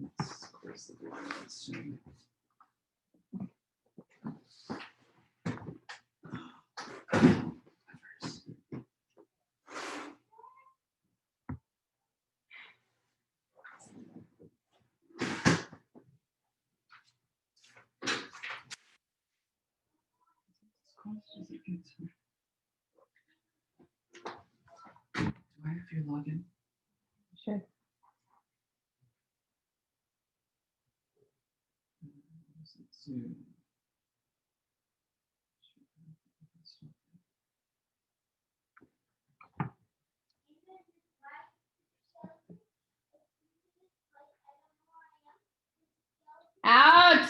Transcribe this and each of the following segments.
Let's close the door soon. Do I have your login? Sure. Zoom. Out!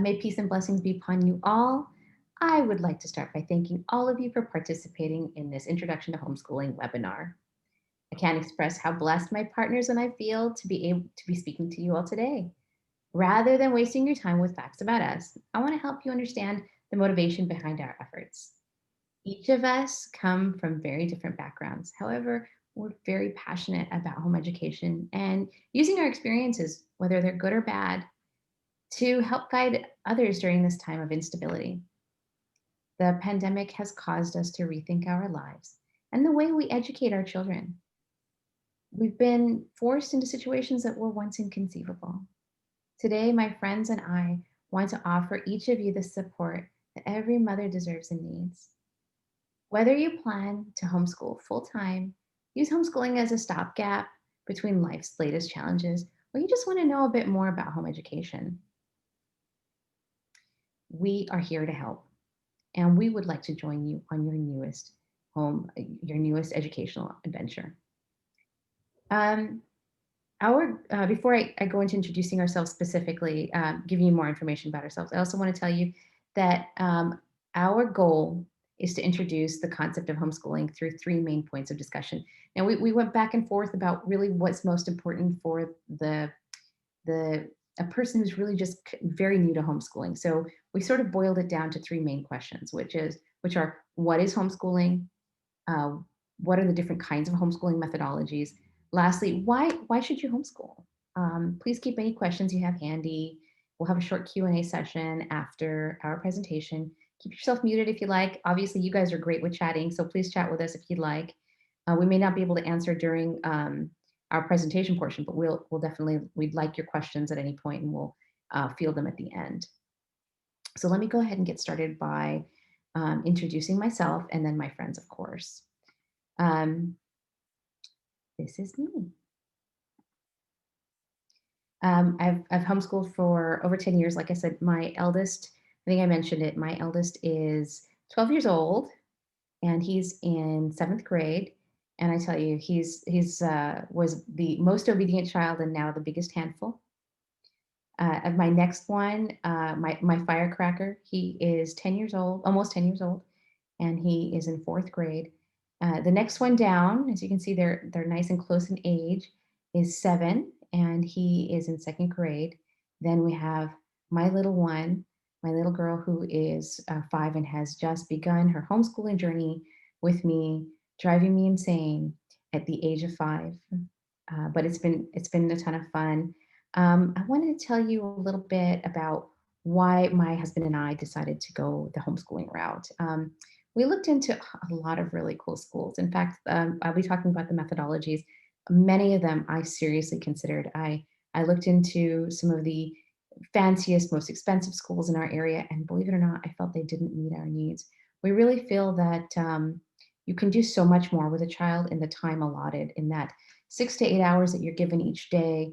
May peace and blessings be upon you all. I would like to start by thanking all of you for participating in this Introduction to Homeschooling webinar. I can't express how blessed my partners and I feel to be able to be speaking to you all today. Rather than wasting your time with facts about us, I want to help you understand the motivation behind our efforts. Each of us come from very different backgrounds. However, we're very passionate about home education and using our experiences, whether they're good or bad, to help guide others during this time of instability. The pandemic has caused us to rethink our lives and the way we educate our children. We've been forced into situations that were once inconceivable. Today, my friends and I want to offer each of you the support that every mother deserves and needs. Whether you plan to homeschool full-time, use homeschooling as a stopgap between life's latest challenges, or you just want to know a bit more about home education, we are here to help. And we would like to join you on your newest educational adventure. Before I go into introducing ourselves specifically, giving you more information about ourselves, I also want to tell you that our goal is to introduce the concept of homeschooling through three main points of discussion. Now, we went back and forth about really what's most important for a person who's really just very new to homeschooling. So we sort of boiled it down to three main questions, which are what is homeschooling? What are the different kinds of homeschooling methodologies? Lastly, why should you homeschool? Please keep any questions you have handy. We'll have a short Q&A session after our presentation. Keep yourself muted if you like. Obviously, you guys are great with chatting, so please chat with us if you'd like. We may not be able to answer during our presentation portion, but we'd like your questions at any point and we'll field them at the end. So let me go ahead and get started by introducing myself and then my friends, of course. This is me. I've homeschooled for over 10 years. Like I said, my eldest, I think I mentioned it, my eldest is 12 years old and he's in 7th grade. And I tell you, he's was the most obedient child and now the biggest handful. And my next one, my firecracker, he is 10 years old, almost 10 years old, and he is in 4th grade. The next one down, as you can see, they're nice and close in age, is 7, and he is in 2nd grade. Then we have my little one, my little girl who is 5 and has just begun her homeschooling journey with me, driving me insane at the age of 5. But it's been a ton of fun. I wanted to tell you a little bit about why my husband and I decided to go the homeschooling route. We looked into a lot of really cool schools. In fact, I'll be talking about the methodologies. Many of them I seriously considered. I looked into some of the fanciest, most expensive schools in our area, and believe it or not, I felt they didn't meet our needs. We really feel that you can do so much more with a child in the time allotted, in that 6 to 8 hours that you're given each day.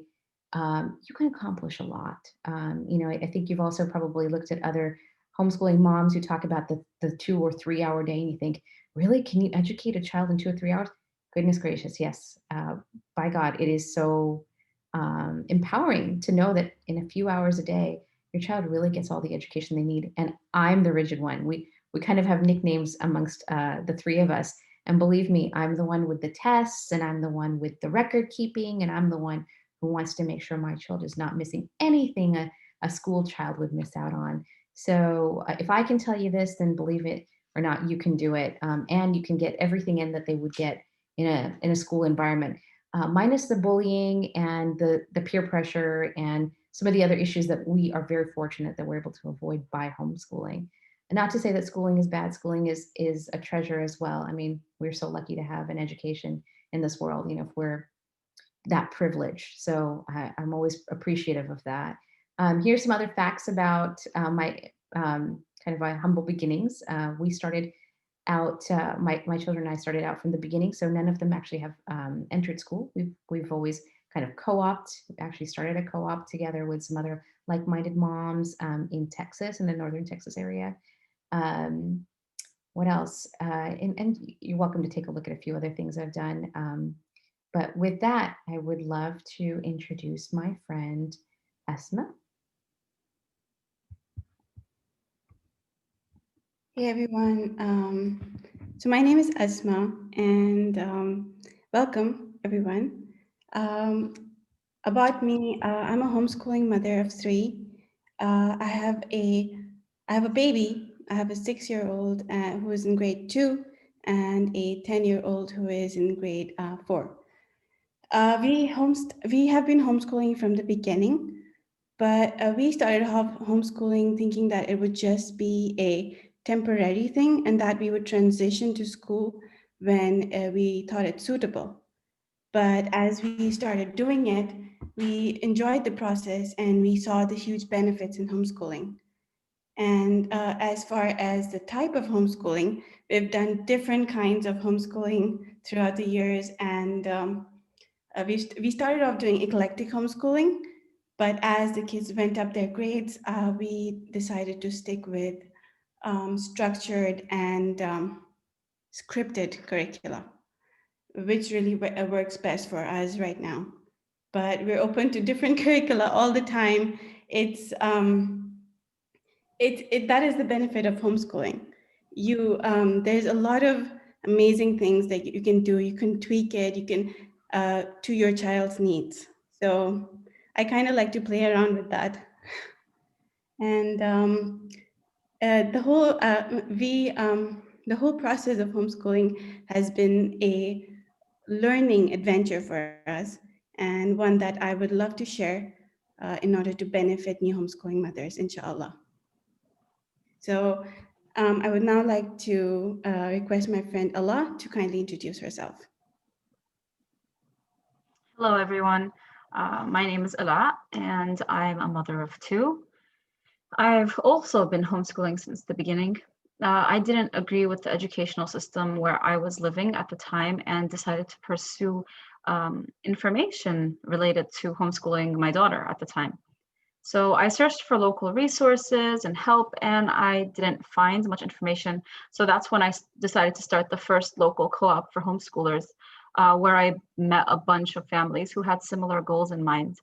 You can accomplish a lot. I think you've also probably looked at other homeschooling moms who talk about the 2 or 3 hour day and you think, really, can you educate a child in 2 or 3 hours? Goodness gracious, yes. By God, it is so empowering to know that in a few hours a day, your child really gets all the education they need. And I'm the rigid one. we kind of have nicknames amongst the three of us. And believe me, I'm the one with the tests, and I'm the one with the record keeping, and I'm the one who wants to make sure my child is not missing anything a school child would miss out on. So if I can tell you this, then believe it or not, you can do it, and you can get everything in that they would get in a school environment, minus the bullying and the peer pressure and some of the other issues that we are very fortunate that we're able to avoid by homeschooling. And not to say that schooling is bad, schooling is a treasure as well. I mean, we're so lucky to have an education in this world, if we're that privilege. So I'm always appreciative of that. Here's some other facts about my kind of my humble beginnings. We started out, my children and I started out from the beginning, so none of them actually have entered school. We've always kind of co-opted. We actually started a co-op together with some other like-minded moms in Texas, in the northern Texas area. Um, what else? And you're welcome to take a look at a few other things I've done. But with that, I would love to introduce my friend Esma. Hey everyone. So my name is Asma, and welcome everyone. Um, about me, I'm a homeschooling mother of three. I have a baby. I have a 6-year-old who is in grade 2, and a 10-year-old who is in grade 4. We have been homeschooling from the beginning. But we started off homeschooling thinking that it would just be a temporary thing and that we would transition to school when we thought it suitable. But as we started doing it, we enjoyed the process and we saw the huge benefits in homeschooling. And as far as the type of homeschooling, we've done different kinds of homeschooling throughout the years. And we started off doing eclectic homeschooling, but as the kids went up their grades, we decided to stick with structured and scripted curricula, which really works best for us right now. But we're open to different curricula all the time. It's that is the benefit of homeschooling. There's a lot of amazing things that you can do. You can tweak it. You can to your child's needs. So I kind of like to play around with that. And the whole process of homeschooling has been a learning adventure for us, and one that I would love to share in order to benefit new homeschooling mothers, inshallah. So I would now like to request my friend Allah to kindly introduce herself. Hello, everyone. My name is Ala, and I'm a mother of two. I've also been homeschooling since the beginning. I didn't agree with the educational system where I was living at the time and decided to pursue information related to homeschooling my daughter at the time. So I searched for local resources and help, and I didn't find much information. So that's when I decided to start the first local co-op for homeschoolers, where I met a bunch of families who had similar goals in mind.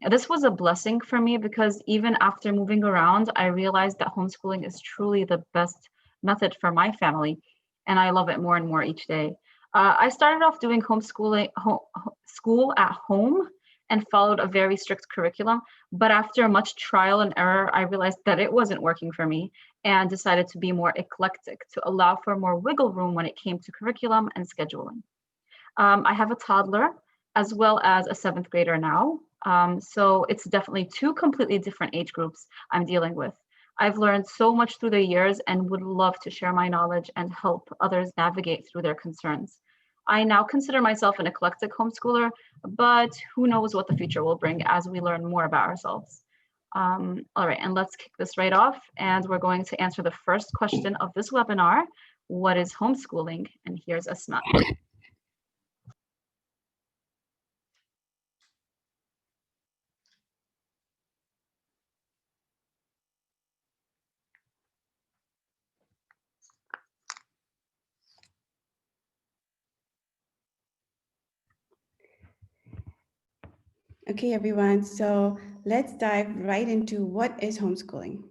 This was a blessing for me because even after moving around, I realized that homeschooling is truly the best method for my family, and I love it more and more each day. I started off doing school at home and followed a very strict curriculum. But after much trial and error, I realized that it wasn't working for me and decided to be more eclectic to allow for more wiggle room when it came to curriculum and scheduling. I have a toddler as well as a seventh grader now. So it's definitely two completely different age groups I'm dealing with. I've learned so much through the years and would love to share my knowledge and help others navigate through their concerns. I now consider myself an eclectic homeschooler, but who knows what the future will bring as we learn more about ourselves. All right, and let's kick this right off. And we're going to answer the first question of this webinar. What is homeschooling? And here's Asma. Okay, everyone. So let's dive right into what is homeschooling.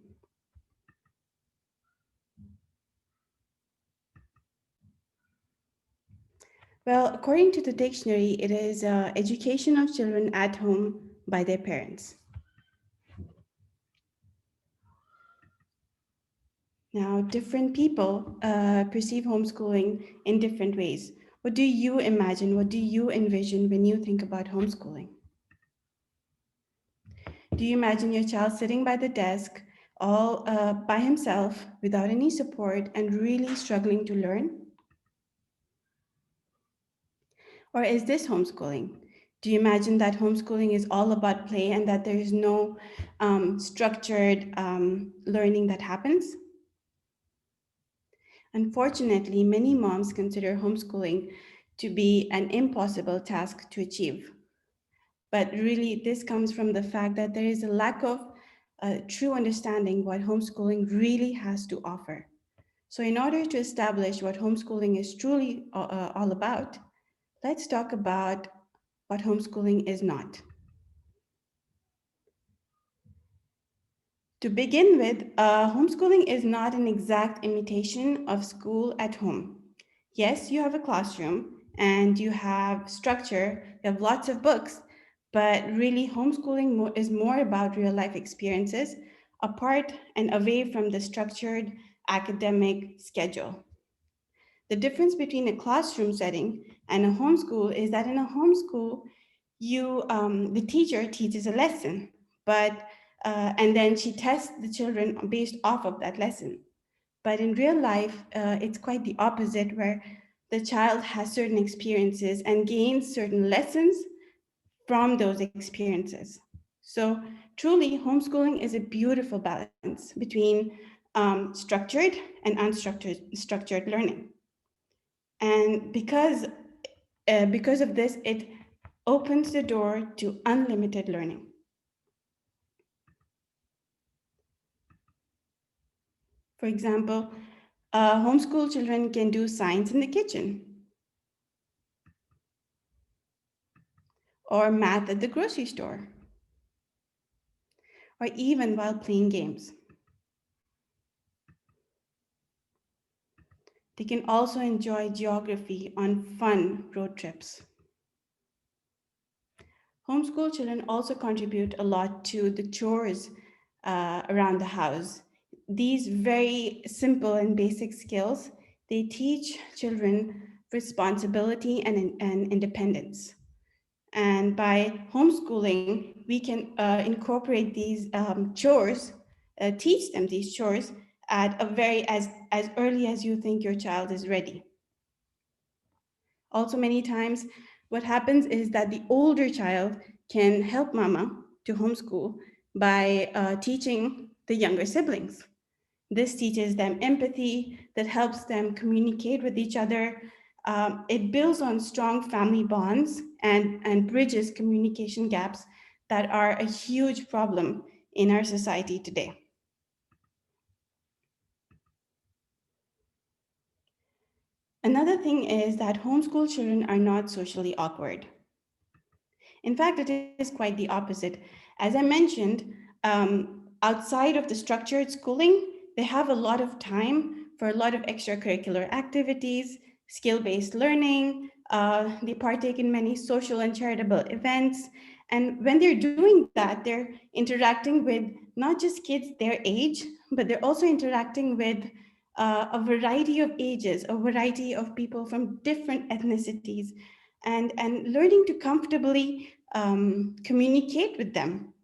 Well, according to the dictionary, it is education of children at home by their parents. Now, different people perceive homeschooling in different ways. What do you imagine? What do you envision when you think about homeschooling? Do you imagine your child sitting by the desk all by himself without any support and really struggling to learn? Or is this homeschooling? Do you imagine that homeschooling is all about play and that there is no structured learning that happens? Unfortunately, many moms consider homeschooling to be an impossible task to achieve. But really, this comes from the fact that there is a lack of true understanding what homeschooling really has to offer. So, in order to establish what homeschooling is truly all about, let's talk about what homeschooling is not. To begin with, homeschooling is not an exact imitation of school at home. Yes, you have a classroom and you have structure, you have lots of books, but really, homeschooling is more about real life experiences apart and away from the structured academic schedule. The difference between a classroom setting and a homeschool is that in a homeschool, the teacher teaches a lesson, but and then she tests the children based off of that lesson. But in real life, it's quite the opposite, where the child has certain experiences and gains certain lessons from those experiences. So, truly, homeschooling is a beautiful balance between structured and structured learning. And because of this, it opens the door to unlimited learning. For example, homeschool children can do science in the kitchen or math at the grocery store or even while playing games. They can also enjoy geography on fun road trips. Homeschool children also contribute a lot to the chores around the house. These very simple and basic skills, they teach children responsibility and independence. And by homeschooling, we can incorporate these chores, teach them these chores at as early as you think your child is ready. Also, many times, what happens is that the older child can help mama to homeschool by teaching the younger siblings. This teaches them empathy, that helps them communicate with each other. It builds on strong family bonds and bridges communication gaps that are a huge problem in our society today. Another thing is that homeschool children are not socially awkward. In fact, it is quite the opposite. As I mentioned, outside of the structured schooling, they have a lot of time for a lot of extracurricular activities, skill based learning. They partake in many social and charitable events. And when they're doing that, they're interacting with not just kids their age, but they're also interacting with a variety of ages, a variety of people from different ethnicities, and learning to comfortably communicate with them.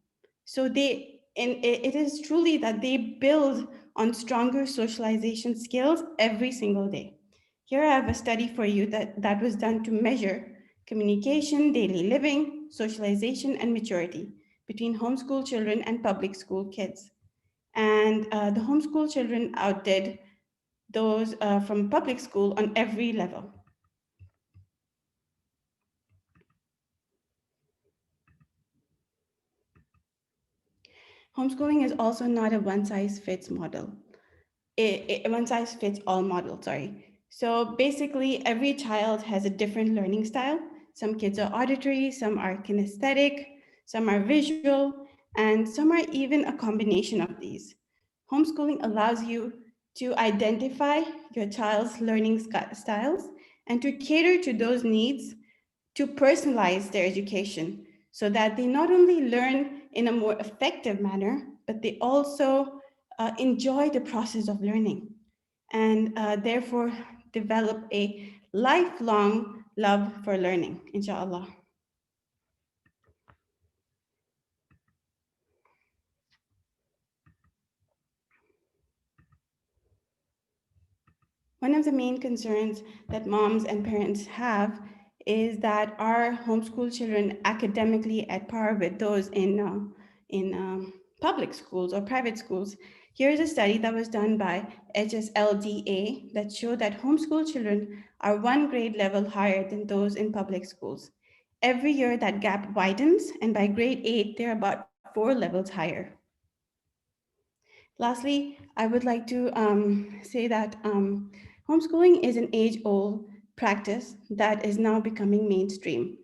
So it is truly that they build on stronger socialization skills every single day. Here I have a study for you that was done to measure communication, daily living, socialization, and maturity between homeschool children and public school kids. And the homeschool children outdid those from public school on every level. Homeschooling is also not a one size fits model. One size fits all model, sorry. So basically, every child has a different learning style. Some kids are auditory, some are kinesthetic, some are visual, and some are even a combination of these. Homeschooling allows you to identify your child's learning styles and to cater to those needs, to personalize their education so that they not only learn in a more effective manner, but they also enjoy the process of learning and therefore develop a lifelong love for learning, inshallah. One of the main concerns that moms and parents have is that our homeschool children academically at par with those in public schools or private schools. Here's a study that was done by HSLDA that showed that homeschool children are one grade level higher than those in public schools. Every year that gap widens, and by grade 8, they're about 4 levels higher. Lastly, I would like to say that homeschooling is an age-old practice that is now becoming mainstream.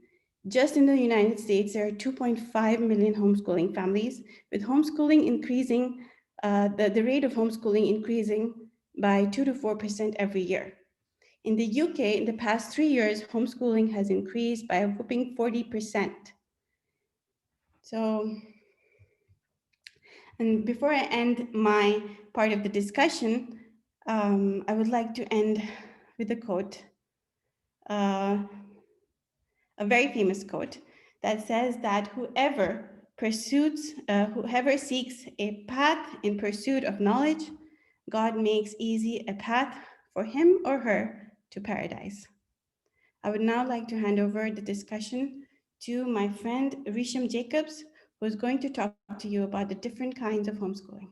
Just in the United States, there are 2.5 million homeschooling families, with homeschooling increasing, the rate of homeschooling increasing by 2 to 4% every year. In the UK, in the past 3 years, homeschooling has increased by a whopping 40%. So, and before I end my part of the discussion, I would like to end with a quote, uh, a very famous quote that says that whoever seeks a path in pursuit of knowledge, God makes easy a path for him or her to paradise. I would now like to hand over the discussion to my friend Risham Jacobs, who is going to talk to you about the different kinds of homeschooling.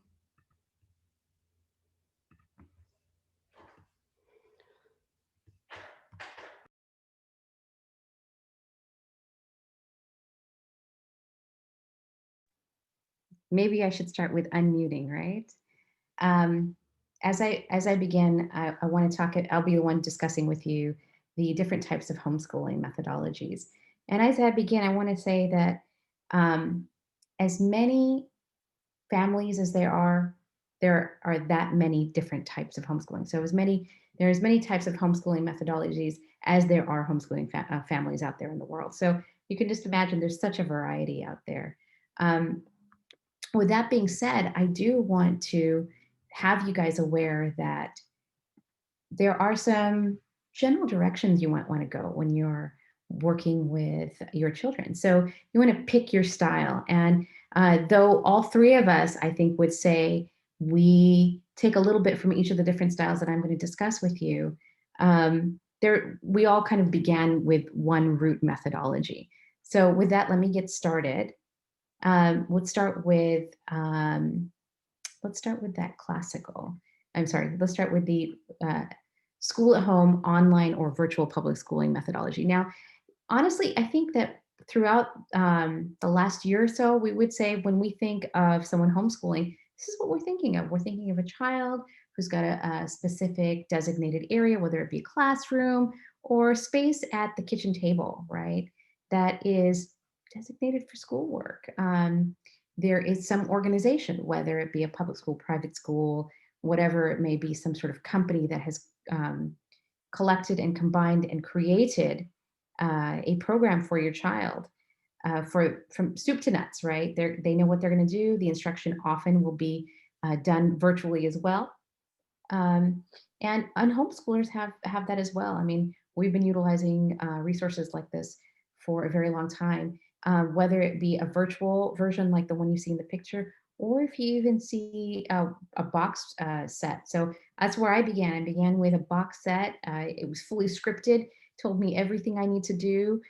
Maybe I should start with unmuting, right? Um, as I begin, I want to talk. I'll be the one discussing with you the different types of homeschooling methodologies. And as I begin, I want to say that as many families as there are that many different types of homeschooling. So there are as many types of homeschooling methodologies as there are homeschooling families out there in the world. So you can just imagine there's such a variety out there. Um, with that being said, I do want to have you guys aware that there are some general directions you might want to go when you're working with your children. So you want to pick your style. And though all three of us, I think, would say we take a little bit from each of the different styles that I'm going to discuss with you, we all kind of began with one root methodology. So with that, let me get started. Let's start with that classical. I'm sorry. Let's start with the school at home, online, or virtual public schooling methodology. Now, honestly, I think that throughout the last year or so, we would say when we think of someone homeschooling, this is what we're thinking of. We're thinking of a child who's got a specific designated area, whether it be a classroom or space at the kitchen table, right? That is designated for schoolwork. There is some organization, whether it be a public school, private school, whatever it may be, some sort of company that has collected and combined and created a program for your child from soup to nuts, right? They know what they're going to do. The instruction often will be done virtually as well. And homeschoolers have that as well. I mean, we've been utilizing resources like this for a very long time, whether it be a virtual version like the one you see in the picture, or if you even see a box set. So that's where I began. I began with a box set. It was fully scripted, told me everything I need to do.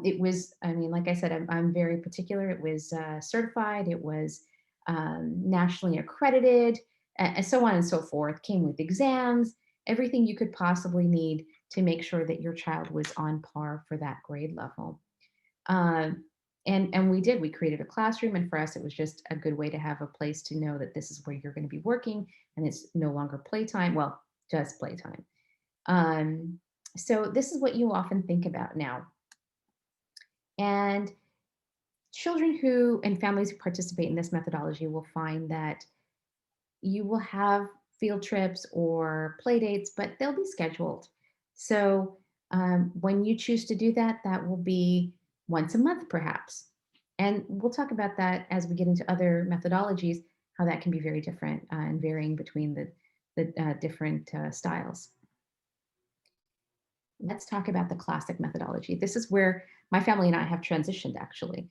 It was, I mean, like I said, I'm very particular. It was certified. It was nationally accredited, and so on and so forth. Came with exams, everything you could possibly need to make sure that your child was on par for that grade level. And we did. We created a classroom, and for us, it was just a good way to have a place to know that this is where you're going to be working, and it's no longer playtime. Well, just playtime. So this is what you often think about now. And children who and families who participate in this methodology will find that you will have field trips or play dates, but they'll be scheduled. So When you choose to do that, that will be once a month, perhaps. And we'll talk about that as we get into other methodologies, how that can be very different and varying between the different styles. Let's talk about the classic methodology. This is where my family and I have transitioned, actually.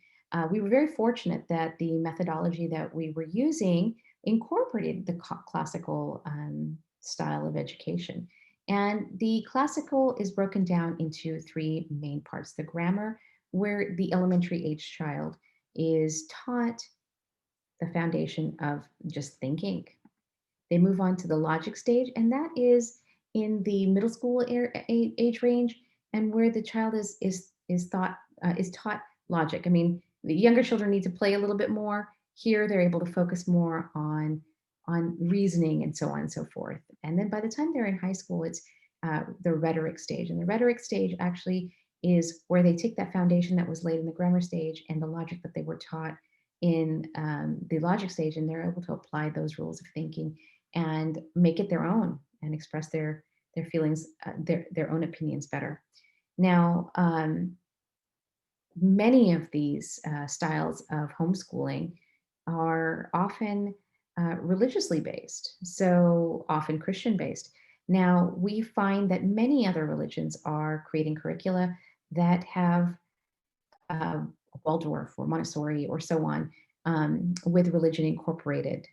We were very fortunate that the methodology that we were using incorporated the classical style of education. And the classical is broken down into three main parts: the grammar, where the elementary age child is taught the foundation of just thinking. They move on to the logic stage, and that is in the middle school age range, and where the child is taught logic. I mean, the younger children need to play a little bit more. Here, they're able to focus more on reasoning and so on and so forth. And then by the time they're in high school, it's the rhetoric stage, and the rhetoric stage actually is where they take that foundation that was laid in the grammar stage and the logic that they were taught in the logic stage, and they're able to apply those rules of thinking and make it their own and express their feelings, their own opinions better. Now, many of these styles of homeschooling are often religiously based, so often Christian based. Now, we find that many other religions are creating curricula that have uh, Waldorf or Montessori or so on, with religion incorporated.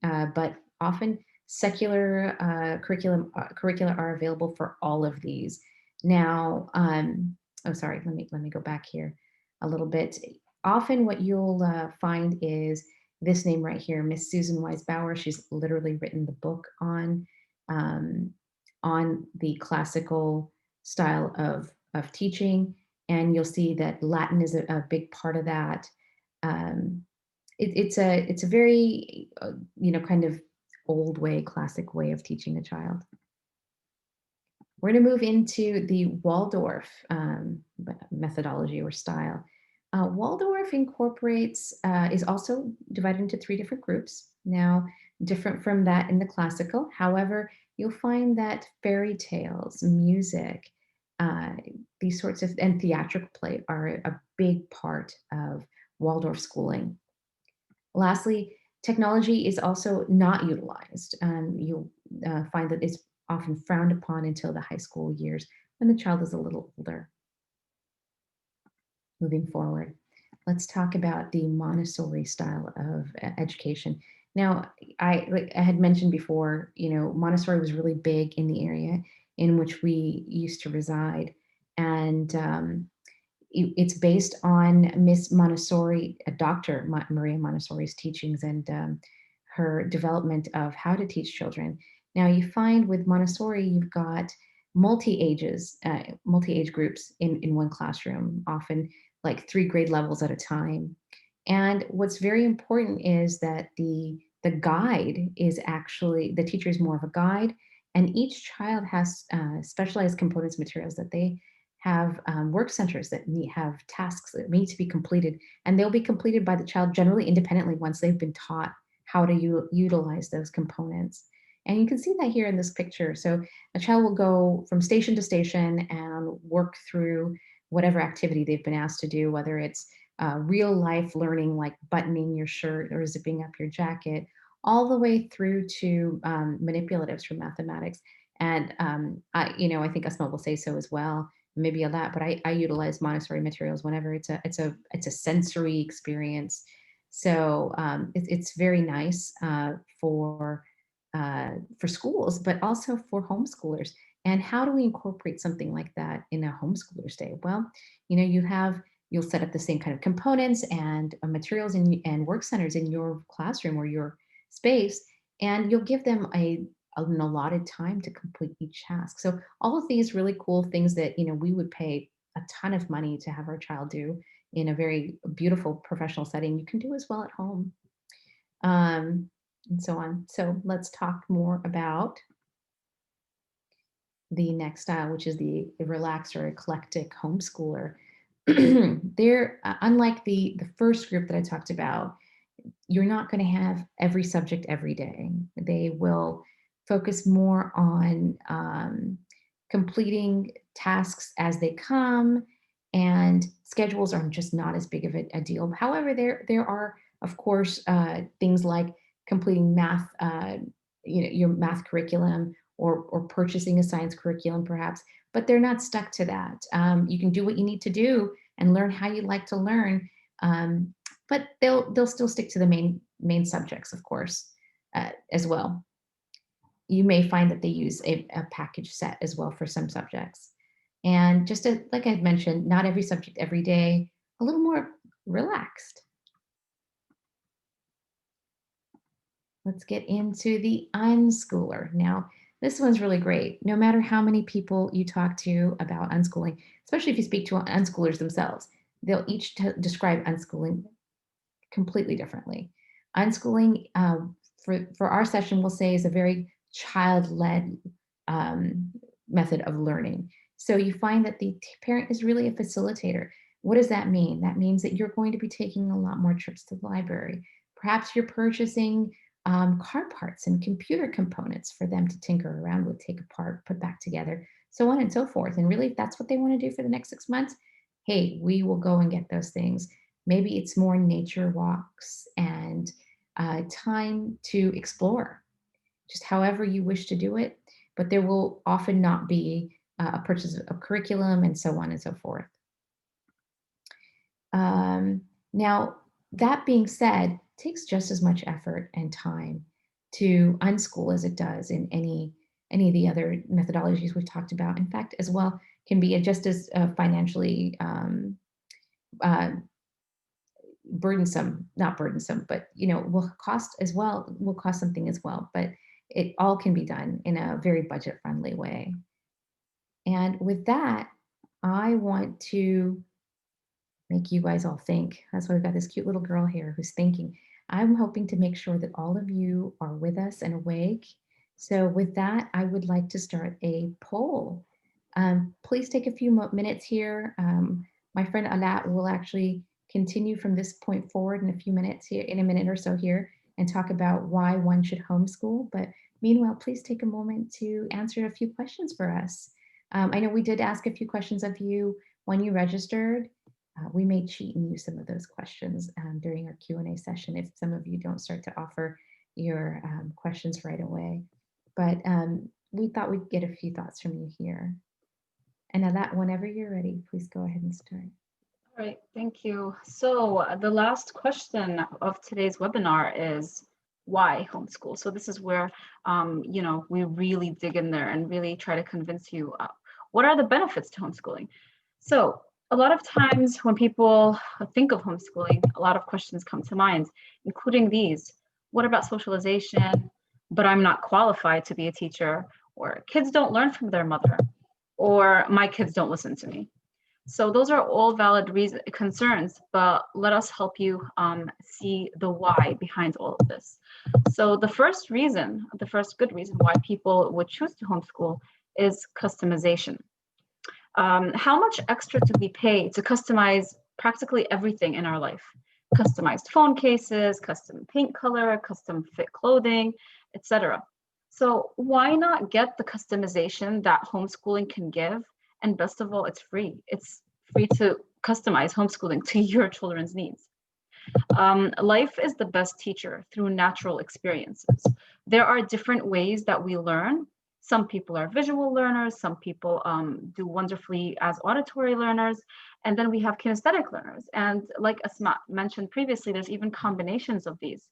But often secular curricula are available for all of these. Now, oh, sorry, let me go back here a little bit. Often what you'll find is this name right here, Miss Susan Wise Bauer. She's literally written the book um, on the classical style of teaching, and you'll see that Latin is a big part of that. Um, it's a very kind of old way, classic way of teaching a child. We're going to move into the Waldorf methodology or style. Waldorf incorporates is also divided into three different groups. Now, different from that in the classical. However, you'll find that fairy tales, music, uh, these sorts of and theatrical play are a big part of Waldorf schooling. Lastly, technology is also not utilized. You'll find that it's often frowned upon until the high school years when the child is a little older. Moving forward, let's talk about the Montessori style of education. Now, like I had mentioned before, Montessori was really big in the area in which we used to reside, and it's based on Miss Montessori, Dr. Maria Montessori's teachings and her development of how to teach children. Now, you find with Montessori, you've got multi-age groups in one classroom, often like 3 grade levels at a time. And what's very important is that the guide is actually, the teacher is more of a guide, and each child has specialized components, materials that they have, work centers that have tasks that need to be completed, and they'll be completed by the child generally independently once they've been taught how to utilize those components. And you can see that here in this picture. So a child will go from station to station and work through whatever activity they've been asked to do, whether it's real life learning like buttoning your shirt or zipping up your jacket, all the way through to manipulatives from mathematics. And I think Asma will say so as well, maybe a lot, but I utilize Montessori materials whenever it's a sensory experience. So it's very nice for schools, but also for homeschoolers. And how do we incorporate something like that in a homeschooler's day? Well, you'll set up the same kind of components and materials and work centers in your classroom or your space, and you'll give them an allotted time to complete each task. So all of these really cool things that we would pay a ton of money to have our child do in a very beautiful professional setting, you can do as well at home. And so on. So let's talk more about the next style, which is the relaxed or eclectic homeschooler. They're unlike the first group that I talked about. You're not going to have every subject every day. They will focus more on completing tasks as they come, and schedules are just not as big of a deal. However, there are, of course, things like completing math, your math curriculum, or purchasing a science curriculum, perhaps, but they're not stuck to that. You can do what you need to do and learn how you like to learn, but they'll still stick to the main subjects, of course, as well. You may find that they use a package set as well for some subjects. And just like I mentioned, not every subject every day, a little more relaxed. Let's get into the unschooler. Now, this one's really great. No matter how many people you talk to about unschooling, especially if you speak to unschoolers themselves, they'll each describe unschooling completely differently. Unschooling, for our session, we'll say, is a very child-led method of learning. So you find that the parent is really a facilitator. What does that mean? That means that you're going to be taking a lot more trips to the library. Perhaps you're purchasing car parts and computer components for them to tinker around with, take apart, put back together, so on and so forth. And really, if that's what they want to do for the next 6 months, hey, we will go and get those things. Maybe it's more nature walks and time to explore, just however you wish to do it. But there will often not be a purchase of curriculum and so on and so forth. Now, that being said, it takes just as much effort and time to unschool as it does in any of the other methodologies we've talked about. In fact, as well, can be just as financially not burdensome, but will cost something as well. But it all can be done in a very budget-friendly way. And with that, I want to make you guys all think. That's why we've got this cute little girl here who's thinking. I'm hoping to make sure that all of you are with us and awake. So with that, I would like to start a poll. Please take a few minutes here. My friend Alat will actually continue from this point forward in a few minutes here, in a minute or so here, and talk about why one should homeschool. But meanwhile, please take a moment to answer a few questions for us. I know we did ask a few questions of you when you registered. We may cheat and use some of those questions during our Q&A session if some of you don't start to offer your questions right away. But we thought we'd get a few thoughts from you here. And now that whenever you're ready, please go ahead and start. All right, thank you. So the last question of today's webinar is why homeschool? So this is where, we really dig in there and really try to convince you what are the benefits to homeschooling. So a lot of times when people think of homeschooling, a lot of questions come to mind, including these. What about socialization? But I'm not qualified to be a teacher, or kids don't learn from their mother, or my kids don't listen to me. So those are all valid concerns, but let us help you see the why behind all of this. So the first good reason why people would choose to homeschool is customization. How much extra do we pay to customize practically everything in our life? Customized phone cases, custom paint color, custom fit clothing, etc. So why not get the customization that homeschooling can give? And best of all, it's free. It's free to customize homeschooling to your children's needs. Life is the best teacher through natural experiences. There are different ways that we learn. Some people are visual learners, some people do wonderfully as auditory learners, and then we have kinesthetic learners. And like Asma mentioned previously, there's even combinations of these.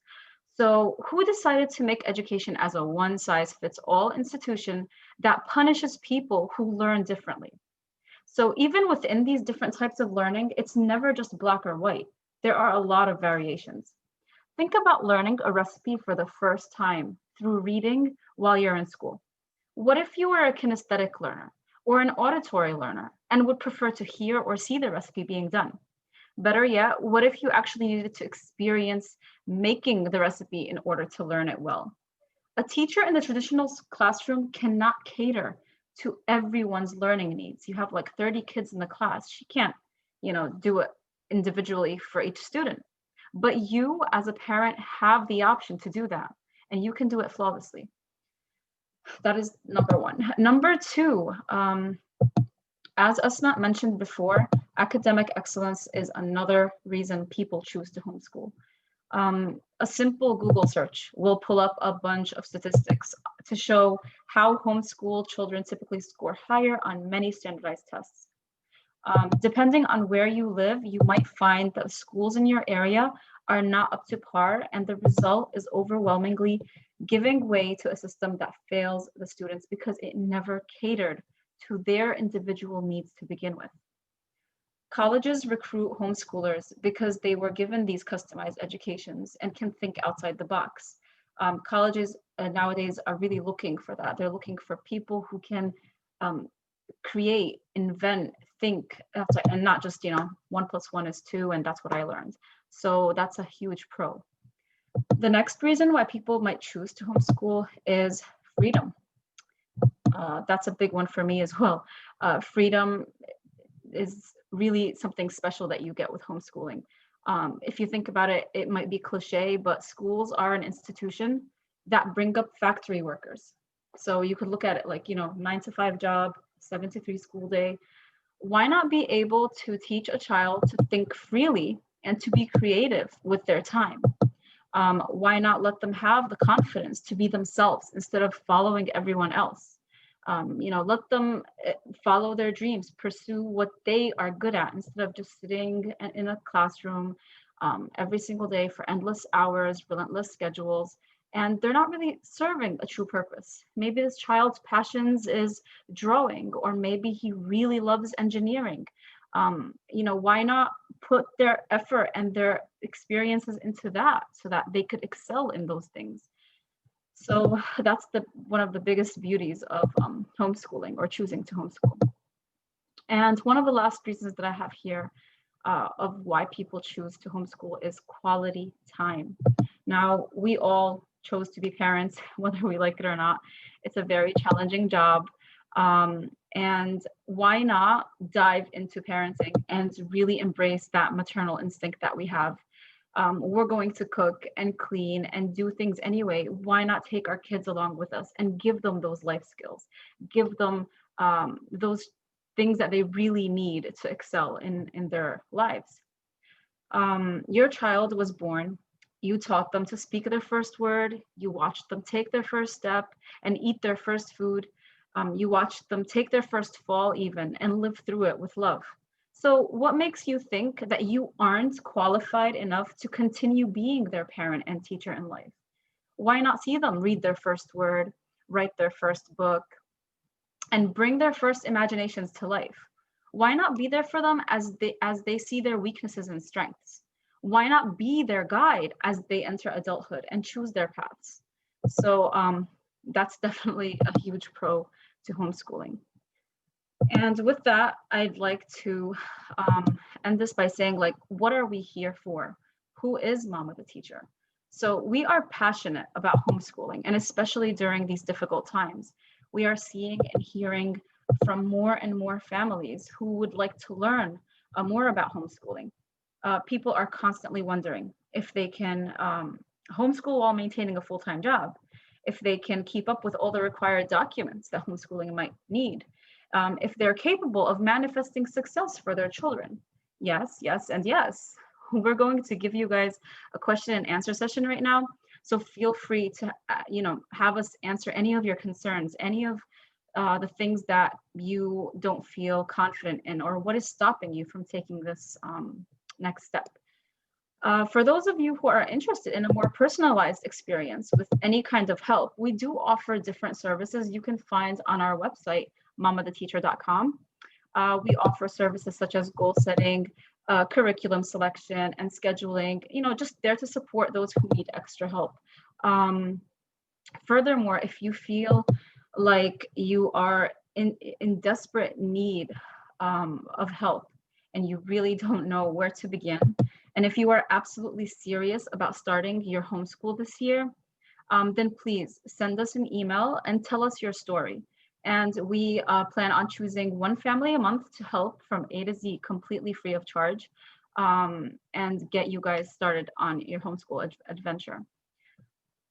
So who decided to make education as a one-size-fits-all institution that punishes people who learn differently? So even within these different types of learning, it's never just black or white. There are a lot of variations. Think about learning a recipe for the first time through reading while you're in school. What if you were a kinesthetic learner or an auditory learner and would prefer to hear or see the recipe being done? Better yet, what if you actually needed to experience making the recipe in order to learn it well? A teacher in the traditional classroom cannot cater to everyone's learning needs. You have like 30 kids in the class. She can't, do it individually for each student. But you as a parent have the option to do that, and you can do it flawlessly. that is number one. Number two, as Asma mentioned before, academic excellence is another reason people choose to homeschool. A simple Google search will pull up a bunch of statistics to show how homeschool children typically score higher on many standardized tests. Depending on where you live, you might find that schools in your area are not up to par, and the result is overwhelmingly giving way to a system that fails the students because it never catered to their individual needs to begin with. Colleges recruit homeschoolers because they were given these customized educations and can think outside the box. Colleges nowadays are really looking for that. They're looking for people who can create, invent, think, and not just, 1 + 1 is 2, and that's what I learned. So that's a huge pro. The next reason why people might choose to homeschool is freedom. That's a big one for me as well. Freedom is really something special that you get with homeschooling. If you think about it, it might be cliche, but schools are an institution that bring up factory workers. So you could look at it like, 9-to-5 job, 7-to-3 school day. Why not be able to teach a child to think freely and to be creative with their time? Why not let them have the confidence to be themselves instead of following everyone else? Let them follow their dreams, pursue what they are good at instead of just sitting in a classroom every single day for endless hours, relentless schedules, and they're not really serving a true purpose. Maybe this child's passions is drawing, or maybe he really loves engineering. Why not put their effort and their experiences into that so that they could excel in those things? So that's one of the biggest beauties of homeschooling, or choosing to homeschool. And one of the last reasons that I have here of why people choose to homeschool is quality time. Now, we all chose to be parents, whether we like it or not. It's a very challenging job. And why not dive into parenting and really embrace that maternal instinct that we have? We're going to cook and clean and do things anyway. Why not take our kids along with us and give them those life skills, give them those things that they really need to excel in their lives? Your child was born. You taught them to speak their first word. You watched them take their first step and eat their first food. You watched them take their first fall even and live through it with love. So what makes you think that you aren't qualified enough to continue being their parent and teacher in life? Why not see them read their first word, write their first book, and bring their first imaginations to life? Why not be there for them as they see their weaknesses and strengths? Why not be their guide as they enter adulthood and choose their paths? So that's definitely a huge pro to homeschooling. And with that, I'd like to end this by saying, what are we here for? Who is Mama the Teacher? So we are passionate about homeschooling, and especially during these difficult times. We are seeing and hearing from more and more families who would like to learn more about homeschooling. People are constantly wondering if they can homeschool while maintaining a full-time job, if they can keep up with all the required documents that homeschooling might need, if they're capable of manifesting success for their children. Yes, yes, and yes. We're going to give you guys a question and answer session right now. So feel free to, have us answer any of your concerns, any of the things that you don't feel confident in, or what is stopping you from taking this next step. For those of you who are interested in a more personalized experience with any kind of help, we do offer different services you can find on our website, mamatheteacher.com. We offer services such as goal setting, curriculum selection, and scheduling, just there to support those who need extra help. Furthermore, if you feel like you are in desperate need of help and you really don't know where to begin, and if you are absolutely serious about starting your homeschool this year, then please send us an email and tell us your story. And we plan on choosing one family a month to help from A to Z completely free of charge, and get you guys started on your homeschool adventure.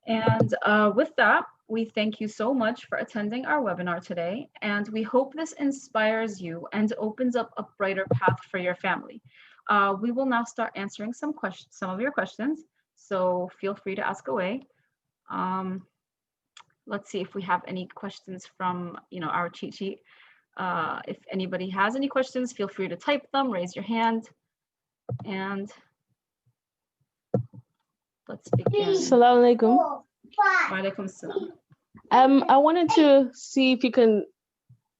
And with that, we thank you so much for attending our webinar today, and we hope this inspires you and opens up a brighter path for your family. We will now start answering some of your questions, so feel free to ask away. Let's see if we have any questions from our cheat sheet. If anybody has any questions, feel free to type them, raise your hand, and let's begin. Assalamu alaikum. Wa alaikum salam. I wanted to see if you can,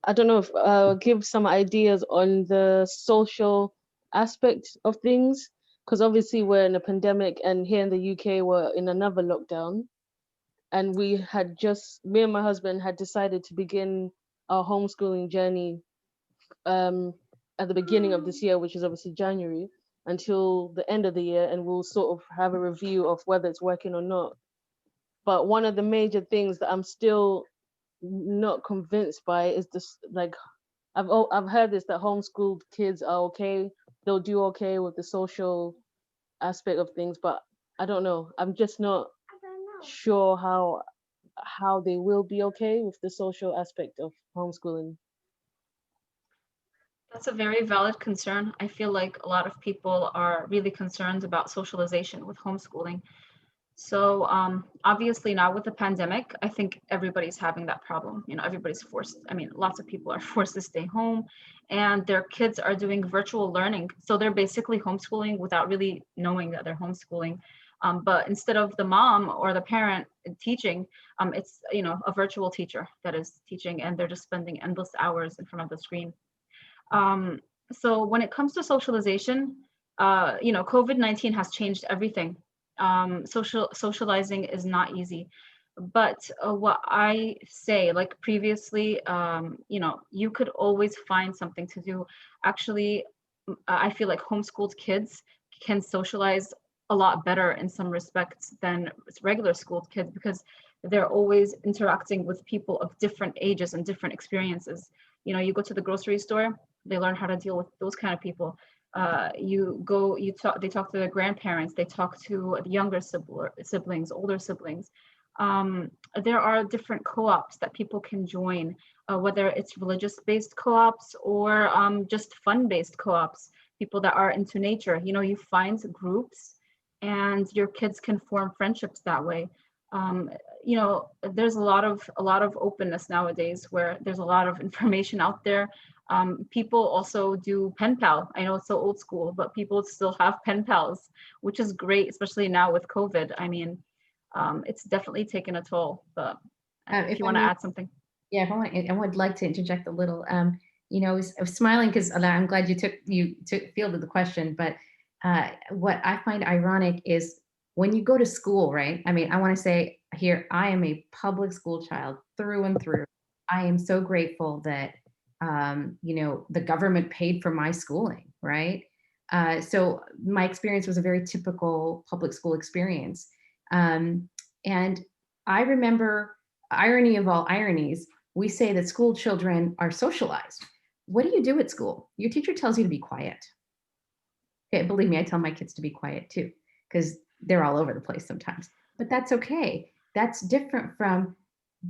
I don't know, if give some ideas on the social aspect of things, because obviously we're in a pandemic, and here in the UK we're in another lockdown, and me and my husband had decided to begin our homeschooling journey at the beginning of this year, which is obviously January, until the end of the year, and we'll sort of have a review of whether it's working or not. But one of the major things that I'm still not convinced by is this, like, I've heard this, that homeschooled kids are okay, they'll do okay with the social aspect of things, but I don't know. I'm just not sure how they will be okay with the social aspect of homeschooling. That's a very valid concern. I feel like a lot of people are really concerned about socialization with homeschooling. So obviously now with the pandemic, I think everybody's having that problem. Everybody's forced. I mean, lots of people are forced to stay home, and their kids are doing virtual learning. So they're basically homeschooling without really knowing that they're homeschooling. But instead of the mom or the parent teaching, it's a virtual teacher that is teaching, and they're just spending endless hours in front of the screen. So when it comes to socialization, COVID-19 has changed everything. Socializing is not easy, but what I say, like previously, you could always find something to do. Actually, I feel like homeschooled kids can socialize a lot better in some respects than regular schooled kids, because they're always interacting with people of different ages and different experiences. You go to the grocery store, they learn how to deal with those kind of people. They talk to their grandparents, they talk to the younger siblings, older siblings. There are different co-ops that people can join, whether it's religious-based co-ops or just fun-based co-ops, people that are into nature. You find groups and your kids can form friendships that way. There's a lot of openness nowadays, where there's a lot of information out there. People also do pen pal. I know it's so old school, but people still have pen pals, which is great, especially now with COVID. I mean, it's definitely taken a toll. But if you want to add something. Yeah, I would like to interject a little. I was smiling because I'm glad you fielded the question. But what I find ironic is when you go to school, right? I mean, I want to say here, I am a public school child through and through. I am so grateful that the government paid for my schooling, right? So my experience was a very typical public school experience. And I remember, irony of all ironies, we say that school children are socialized. What do you do at school? Your teacher tells you to be quiet. Okay, believe me, I tell my kids to be quiet too, because they're all over the place sometimes. But that's okay. That's different from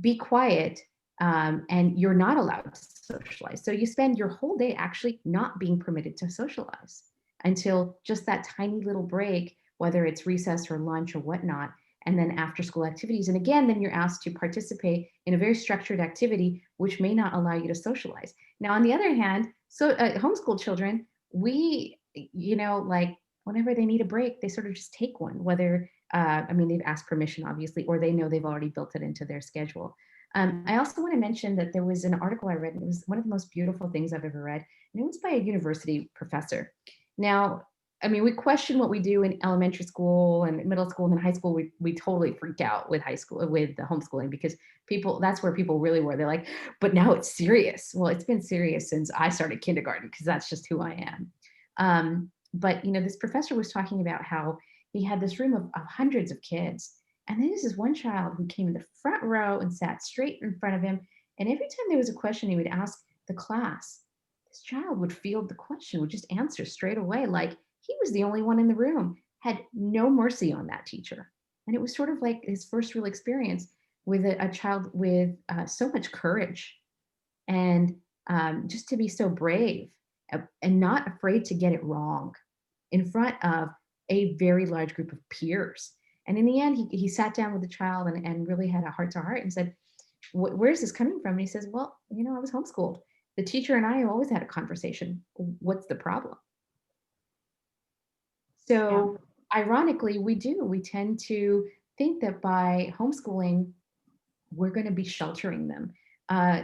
be quiet and you're not allowed to socialize. So you spend your whole day actually not being permitted to socialize until just that tiny little break, whether it's recess or lunch or whatnot, and then after school activities. And again, then you're asked to participate in a very structured activity, which may not allow you to socialize. Now, on the other hand, homeschool children, we, like whenever they need a break, they sort of just take one, whether, they've asked permission, obviously, or they know they've already built it into their schedule. I also want to mention that there was an article I read, and it was one of the most beautiful things I've ever read, and it was by a university professor. Now, we question what we do in elementary school and middle school, and then high school, we totally freaked out with the homeschooling, because that's where people really were. They're like, but now it's serious. Well, it's been serious since I started kindergarten, because that's just who I am. But this professor was talking about how he had this room of hundreds of kids. And then there's this one child who came in the front row and sat straight in front of him. And every time there was a question he would ask the class, this child would field the question, would just answer straight away, like he was the only one in the room, had no mercy on that teacher. And it was sort of like his first real experience with a child with so much courage and just to be so brave and not afraid to get it wrong in front of a very large group of peers. And in the end, he sat down with the child and really had a heart to heart and said, where's this coming from? And he says, well, I was homeschooled. The teacher and I have always had a conversation. What's the problem? So ironically, we tend to think that by homeschooling, we're going to be sheltering them.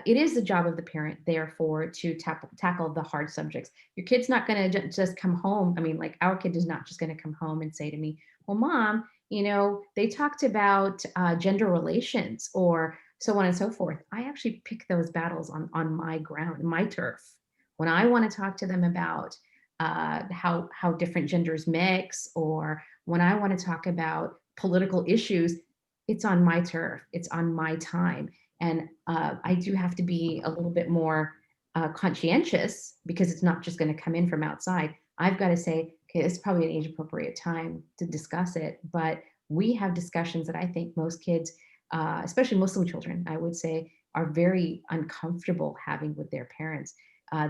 It is the job of the parent, therefore, to tackle the hard subjects. Your kid's not going to just come home. I mean, like our kid is not just going to come home and say to me, well, mom, they talked about gender relations or so on and so forth. I actually pick those battles on my ground, my turf. When I want to talk to them about how different genders mix, or when I want to talk about political issues, it's on my turf, it's on my time. And I do have to be a little bit more conscientious because it's not just going to come in from outside. I've got to say, okay, it's probably an age appropriate time to discuss it. But we have discussions that I think most kids, especially Muslim children, I would say, are very uncomfortable having with their parents.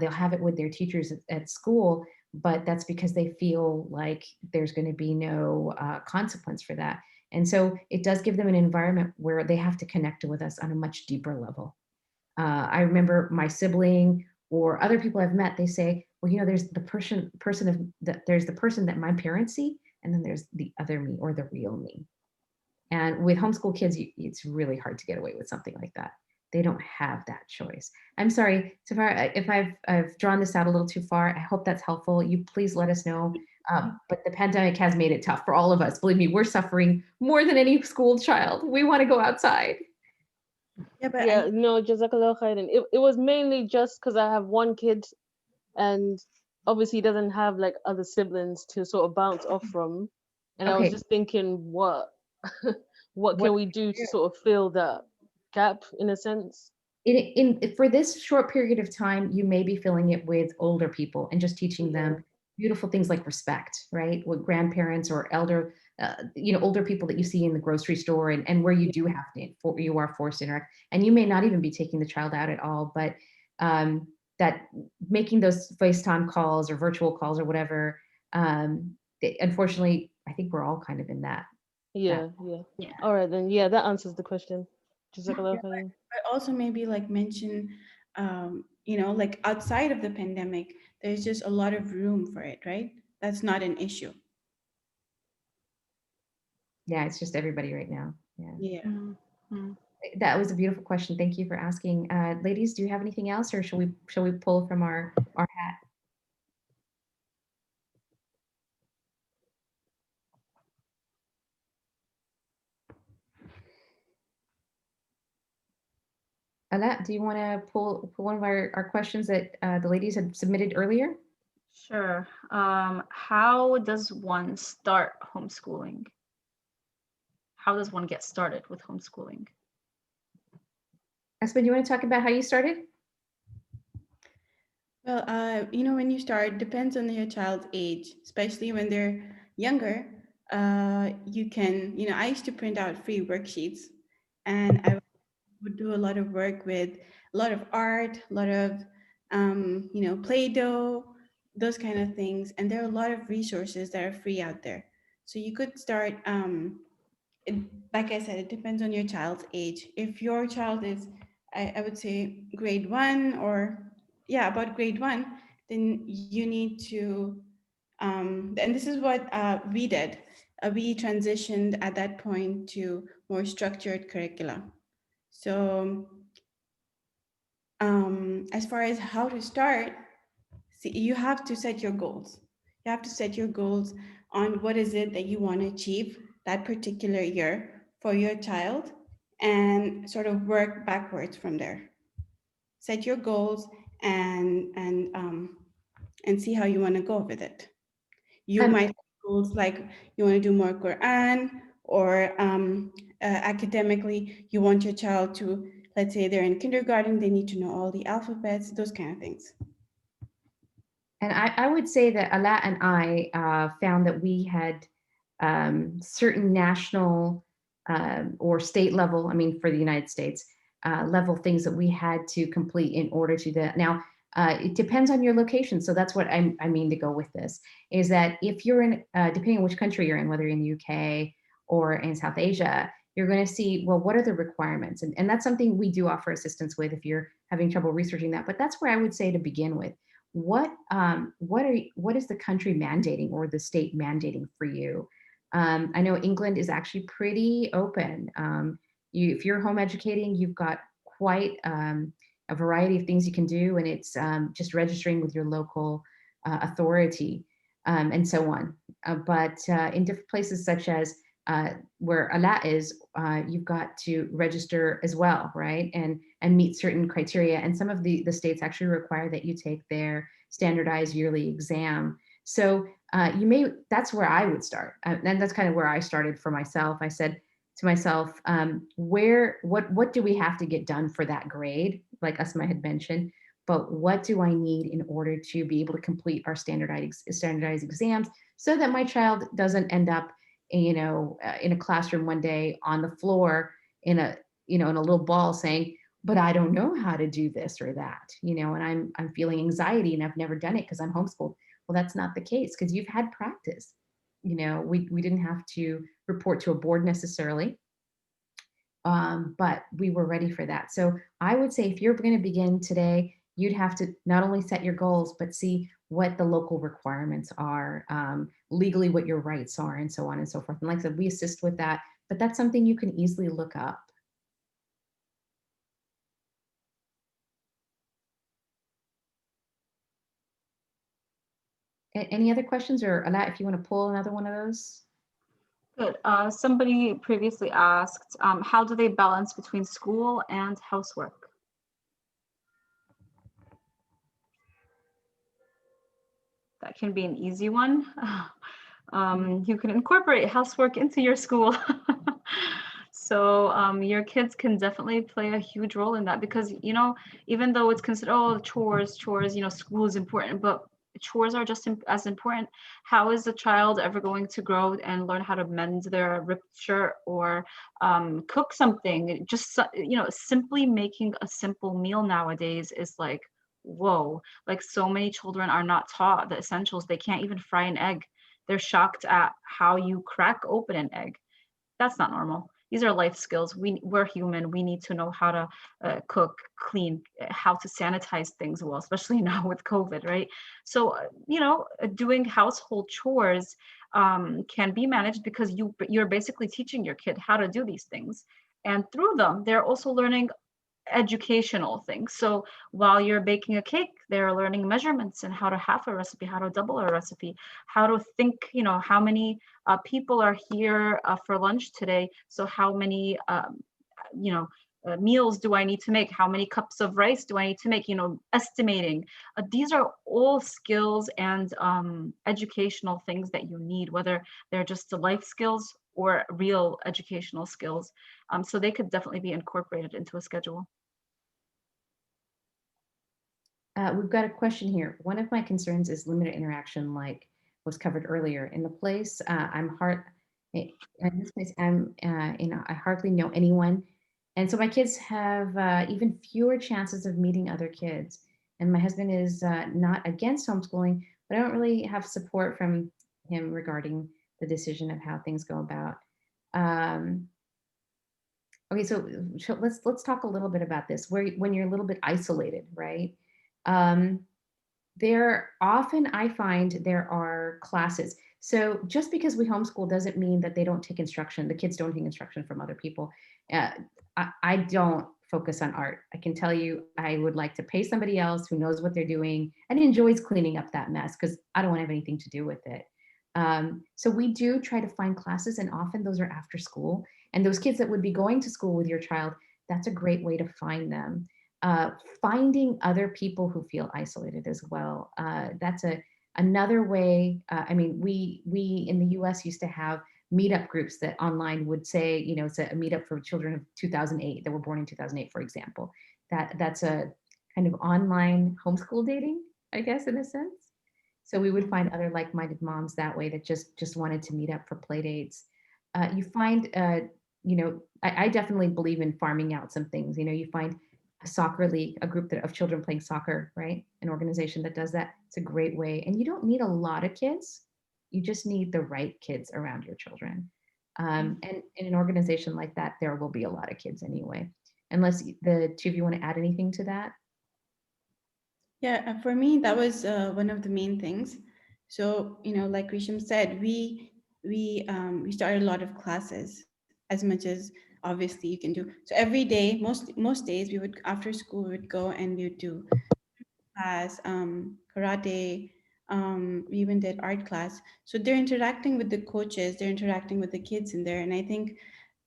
They'll have it with their teachers at school, but that's because they feel like there's going to be no consequence for that. And so it does give them an environment where they have to connect with us on a much deeper level. I remember my sibling or other people I've met, they say, well, there's the there's the person that my parents see, and then there's the other me or the real me. And with homeschool kids, it's really hard to get away with something like that. They don't have that choice. I'm sorry, Safar, if I've drawn this out a little too far. I hope that's helpful. You please let us know. But the pandemic has made it tough for all of us. Believe me, we're suffering more than any school child. We want to go outside. Yeah, but Yeah, no, Jazakallah khairan. It was mainly just because I have one kid and obviously he doesn't have like other siblings to sort of bounce off from. And I was Okay. just thinking, what can we do to sort of fill that gap in a sense? For this short period of time, you may be filling it with older people and just teaching them beautiful things like respect, right? With grandparents or older people that you see in the grocery store and where you do have to, you are forced to interact. And you may not even be taking the child out at all, but that making those FaceTime calls or virtual calls or whatever, unfortunately, I think we're all kind of in that. Yeah. All right, then. Yeah, that answers the question. Jazakallah khairan. but also maybe like mention, like outside of the pandemic, there's just a lot of room for it, right? That's not an issue. Yeah, it's just everybody right now. Yeah. Yeah. Mm-hmm. That was a beautiful question. Thank you for asking. Ladies, do you have anything else, or shall we pull from our hat? Ala, do you want to pull one of our questions that the ladies had submitted earlier? Sure. How does one start homeschooling? How does one get started with homeschooling? Espen, do you want to talk about how you started? Well, when you start, depends on your child's age, especially when they're younger. You can, I used to print out free worksheets, and I would do a lot of work with a lot of art, a lot of, Play-Doh, those kind of things. And there are a lot of resources that are free out there. So you could start, like I said, it depends on your child's age. If your child is, I would say grade 1 or, yeah, about grade 1, then you need to, and this is what we did. We transitioned at that point to more structured curricula. So as far as how to start, see, you have to set your goals. You have to set your goals on what is it that you want to achieve that particular year for your child, and sort of work backwards from there. Set your goals and see how you want to go with it. You might have goals like you want to do more Quran, or academically, you want your child to, let's say they're in kindergarten, they need to know all the alphabets, those kind of things. And I would say that Ala and I found that we had certain national or state level, I mean, for the United States, level things that we had to complete in order to do that. Now, it depends on your location. So that's what I mean to go with this, is that if you're in, depending on which country you're in, whether you're in the UK or in South Asia, you're going to see, well, what are the requirements? And that's something we do offer assistance with if you're having trouble researching that. But that's where I would say to begin with. What is the country mandating or the state mandating for you? I know England is actually pretty open. If you're home educating, you've got quite a variety of things you can do, and it's just registering with your local authority and so on. But in different places, such as where Ala is, you've got to register as well, right? And meet certain criteria. And some of the states actually require that you take their standardized yearly exam. So that's where I would start. And that's kind of where I started for myself. I said to myself, what do we have to get done for that grade? Like Asma had mentioned, but what do I need in order to be able to complete our standardized exams so that my child doesn't end up, in a classroom one day on the floor in a little ball saying, but I don't know how to do this or that, and I'm feeling anxiety and I've never done it because I'm homeschooled. Well, that's not the case because you've had practice. We didn't have to report to a board necessarily, but we were ready for that. So I would say if you're going to begin today, you'd have to not only set your goals, but see what the local requirements are, legally what your rights are, and so on and so forth. And like I said, we assist with that, but that's something you can easily look up. Any other questions, or Alat, if you want to pull another one of those? Good. Somebody previously asked, how do they balance between school and housework? That can be an easy one. You can incorporate housework into your school. So your kids can definitely play a huge role in that because, even though it's considered, chores, school is important, but chores are just as important. How is a child ever going to grow and learn how to mend their ripped shirt or cook something? Just, simply making a simple meal nowadays is like, whoa, like so many children are not taught the essentials. They can't even fry an egg. They're shocked at how you crack open an egg. That's not normal. These are life skills. We're human. We need to know how to cook, clean, how to sanitize things well, especially now with COVID, right? So, doing household chores can be managed because you're basically teaching your kid how to do these things. And through them, they're also learning educational things. So while you're baking a cake, they're learning measurements and how to half a recipe, how to double a recipe, how to think, how many people are here for lunch today. So how many, meals do I need to make? How many cups of rice do I need to make? Estimating. These are all skills and educational things that you need, whether they're just the life skills or real educational skills. So they could definitely be incorporated into a schedule. We've got a question here. One of my concerns is limited interaction, like was covered earlier. In the place in this place I hardly know anyone. And so my kids have even fewer chances of meeting other kids. And my husband is not against homeschooling, but I don't really have support from him regarding the decision of how things go about. Okay, so let's talk a little bit about this. When you're a little bit isolated, right? There often I find there are classes. So just because we homeschool doesn't mean that they don't take instruction. The kids don't take instruction from other people. I don't focus on art. I can tell you, I would like to pay somebody else who knows what they're doing and enjoys cleaning up that mess because I don't want to have anything to do with it. So we do try to find classes, and often those are after school. And those kids that would be going to school with your child, that's a great way to find them. Finding other people who feel isolated as well. That's another way. I mean, we in the US used to have meetup groups that online would say, it's a meetup for children of 2008 that were born in 2008, for example. That's a kind of online homeschool dating, I guess, in a sense. So we would find other like-minded moms that way that just wanted to meet up for play dates. You find, I definitely believe in farming out some things. You find a soccer league, a group of children playing soccer, right? An organization that does that. It's a great way. And you don't need a lot of kids. You just need the right kids around your children. And in an organization like that, there will be a lot of kids anyway. Unless the two of you want to add anything to that. Yeah, for me, that was one of the main things. So, like Risham said, we started a lot of classes, as much as obviously you can do. So every day, most days, we would after school we would go and we would do class, karate. We even did art class. So they're interacting with the coaches, they're interacting with the kids in there, and I think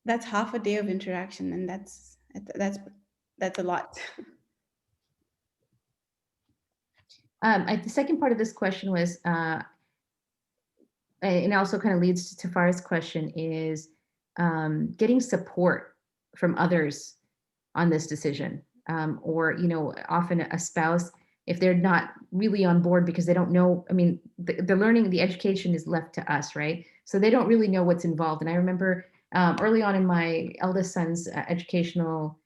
that's half a day of interaction, and that's a lot. The second part of this question was, and also kind of leads to Farah's question, is getting support from others on this decision. Or, often a spouse, if they're not really on board because they don't know, I mean, the learning, the education is left to us, right? So they don't really know what's involved. And I remember early on in my eldest son's educational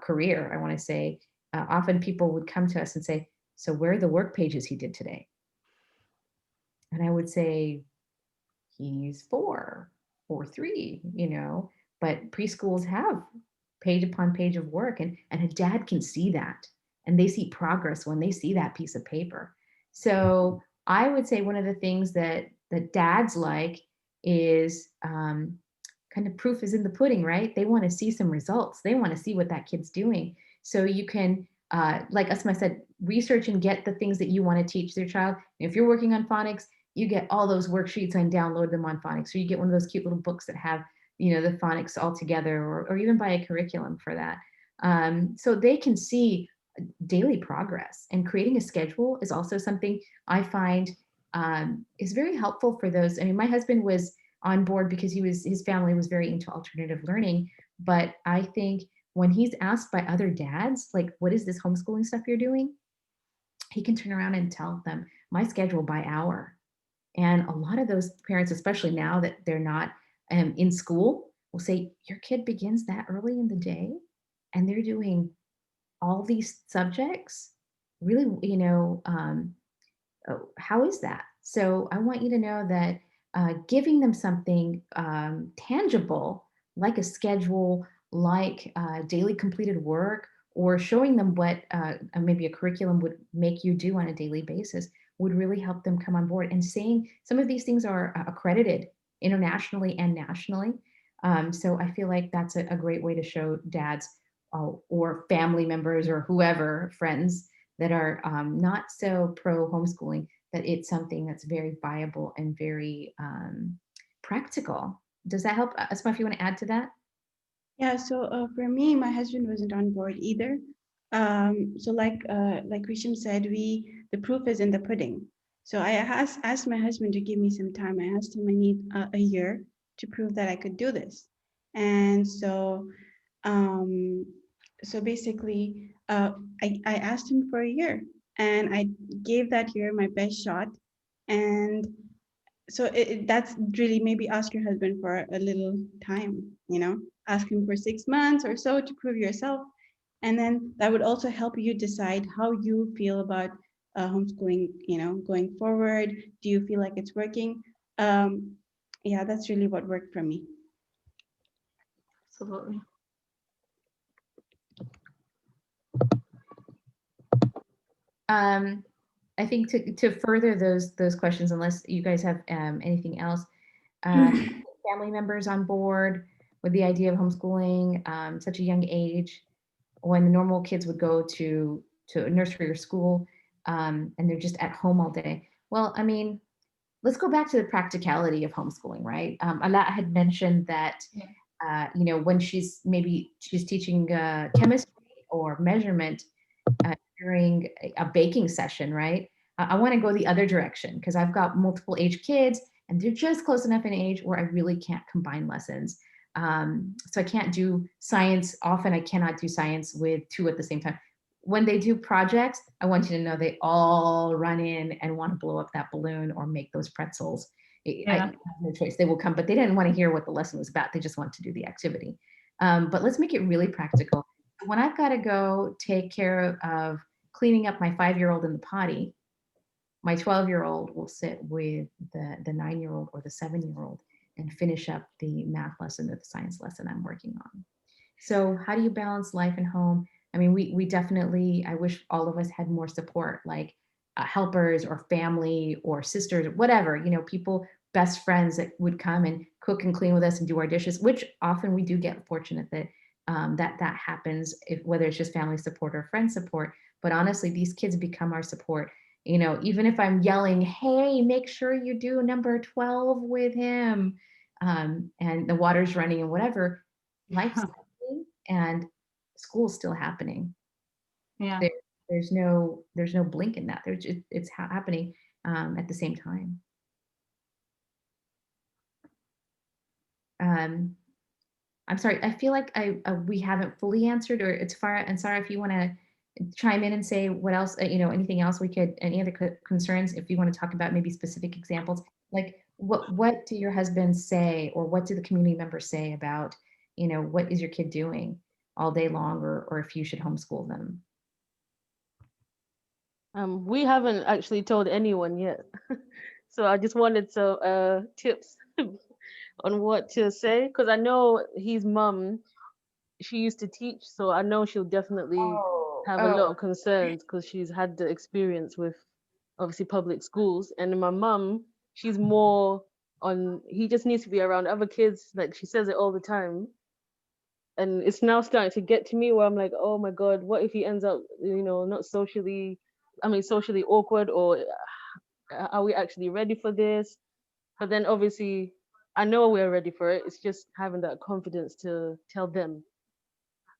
career, I want to say, often people would come to us and say, so where are the work pages he did today? And I would say, he's 4 or 3, but preschools have page upon page of work, and a dad can see that, and they see progress when they see that piece of paper. So I would say one of the things that dads like is kind of proof is in the pudding, right? They want to see some results. They want to see what that kid's doing. So you can, like Asma said, research and get the things that you want to teach their child. And if you're working on phonics, you get all those worksheets and download them on phonics. Or you get one of those cute little books that have, the phonics all together, or even buy a curriculum for that. So they can see daily progress. And creating a schedule is also something I find is very helpful for those. I mean, my husband was on board because his family was very into alternative learning. But I think when he's asked by other dads, like, what is this homeschooling stuff you're doing? He can turn around and tell them my schedule by hour. And a lot of those parents, especially now that they're not in school, will say, your kid begins that early in the day and they're doing all these subjects. Really, how is that? So I want you to know that giving them something tangible, like a schedule, like daily completed work, or showing them what maybe a curriculum would make you do on a daily basis, would really help them come on board. And saying some of these things are accredited internationally and nationally. So I feel like that's a great way to show dads or family members or whoever, friends that are not so pro homeschooling, that it's something that's very viable and very practical. Does that help? Asma, if you want to add to that? Yeah, so for me, my husband wasn't on board either. So like Risham said, the proof is in the pudding. So I asked my husband to give me some time. I asked him I need a year to prove that I could do this. And um, so basically, I asked him for a year, and I gave that year my best shot. And so that's really, maybe ask your husband for a little time, ask him for 6 months or so to prove yourself. And then that would also help you decide how you feel about homeschooling, going forward. Do you feel like it's working? Yeah, that's really what worked for me. Absolutely. I think to further those questions, unless you guys have anything else, family members on board with the idea of homeschooling, such a young age, when the normal kids would go to nursery or school, and they're just at home all day. Well, I mean, let's go back to the practicality of homeschooling, right? Ala had mentioned that, when she's teaching chemistry or measurement during a baking session, right? I want to go the other direction because I've got multiple age kids and they're just close enough in age where I really can't combine lessons. So I can't do science. Often I cannot do science with 2 at the same time. when they do projects, I want you to know they all run in and want to blow up that balloon or make those pretzels. I Yeah. have no choice. They will come, but they didn't want to hear what the lesson was about. They just want to do the activity. But let's make it really practical. When I've got to go take care of cleaning up my 5-year-old in the potty, my 12-year-old will sit with the 9-year-old or the 7-year-old and finish up the math lesson or the science lesson I'm working on. So how do you balance life and home? I mean, we definitely, I wish all of us had more support, like helpers or family or sisters, whatever, people, best friends that would come and cook and clean with us and do our dishes, which often we do get fortunate that that happens, whether it's just family support or friend support. But honestly, these kids become our support. Even if I'm yelling, hey, make sure you do number 12 with him, and the water's running and whatever, life's happening and school's still happening. Yeah. There, there's no blink in that. It's happening at the same time. I'm sorry. I feel like we haven't fully answered, or it's far. And Sarah, if you want to chime in and say what else, anything else any other concerns, if you want to talk about maybe specific examples, like what do your husbands say, or what do the community members say about, what is your kid doing all day long, or if you should homeschool them? We haven't actually told anyone yet. So I just wanted some tips on what to say, because I know his mum, she used to teach, so I know she'll definitely have a lot of concerns because she's had the experience with obviously public schools. And my mum, she's more on, he just needs to be around other kids, like she says it all the time. And it's now starting to get to me where I'm like, oh my God, what if he ends up, not socially, socially awkward, or are we actually ready for this? But then obviously, I know we're ready for it. It's just having that confidence to tell them.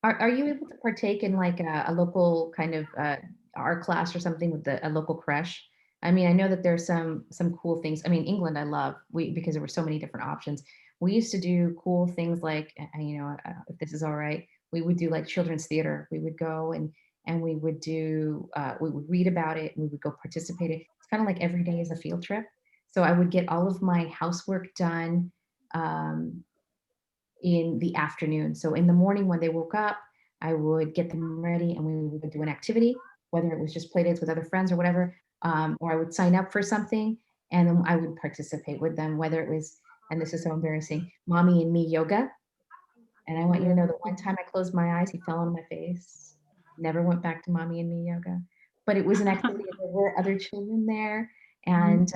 Are you able to partake in like a local kind of art class or something with a local creche? I mean, I know that there's some cool things. I mean, England, I love because there were so many different options. We used to do cool things like, if this is all right, we would do like children's theater. We would go and we would read about it, and we would go participate. It's kind of like every day is a field trip. So I would get all of my housework done in the afternoon. So in the morning when they woke up, I would get them ready and we would do an activity, whether it was just play dates with other friends or whatever, or I would sign up for something and then I would participate with them, whether it was, and this is so embarrassing, mommy and me yoga. And I want you to know that one time I closed my eyes, he fell on my face, never went back to mommy and me yoga. But it was an activity, there were other children there. And,